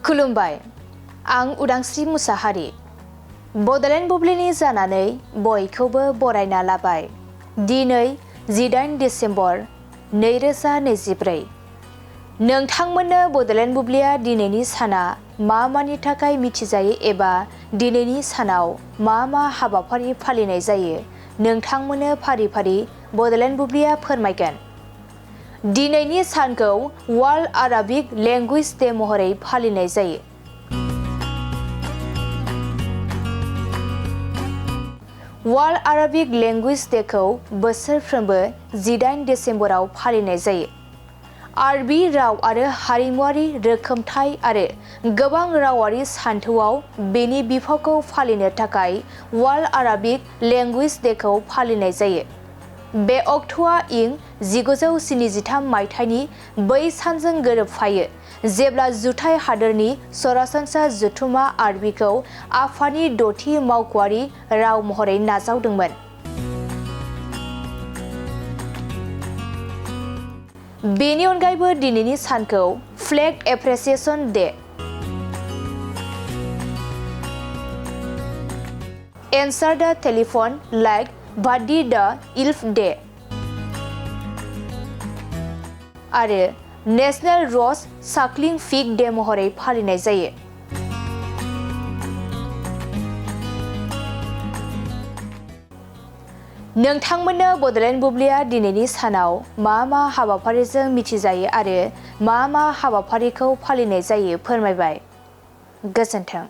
खुलुमबाय, आं उदांस्रि मुसाहारि। बड'लेण्ड बुब्लिनि जानानै बयखौबो बरायना लाबाय। दिनै 18 डिसेम्बर 2024। नोंथांमोननो बड'लेण्ड बुब्लिया दिनैनि साना मा मानि थाखाय मिथिजायो एबा दिनैनि सानाव मा मा हाबाफारि फालिनाय जायो नोंथांमोननो फारि फारि बड'लेण्ड बुब्लिया फोरमायगोन। दिनैनि सानखौ वर्ल्ड आराबिक लेंगुवेज डे महरै फालिनाय जायो। वर्ल्ड आराबिक लेंगुवेज डेखौ बोसोरफ्रोमबो 18 डिसेम्बराव फालिनाय जायो। आरबी राव आरो हारिमुआरि रोखोमथाय आरो गोबां रावारि सानथौआव बेनि बिफावखौ फालिनो थाखाय वर्ल्ड आराबिक लेंगुवेज डेखौ फालिनाय जायो। बे अक्ट'आ इं 1973 मायथाइनि बै सानजों गोरोबफायो जेब्ला जुथाइ हादोरनि सरासनस्रा जथुम्मा आरबिखौ आफादनि 6थि मावख'आरि राव महरै नाजावदोंमोन। बेनि अनगायैबो दिनैनि सानखौ फ्लेग एप्रिसिएशन डे, एन्सार द टेलिफन लाइक बार्डी द इल्फ डे आरो नेशनेल र'ज साकलिं फिग डे महरै फालिनाय जायो। नोंथांमोननो बड'लेण्ड बुब्लिया दिनैनि सानाव मा मा हाबाफारिजों मिथिजायो आरो मा मा हाबाफारिखौ फालिनाय जायो फोरमायबाय। गोजोन्थों।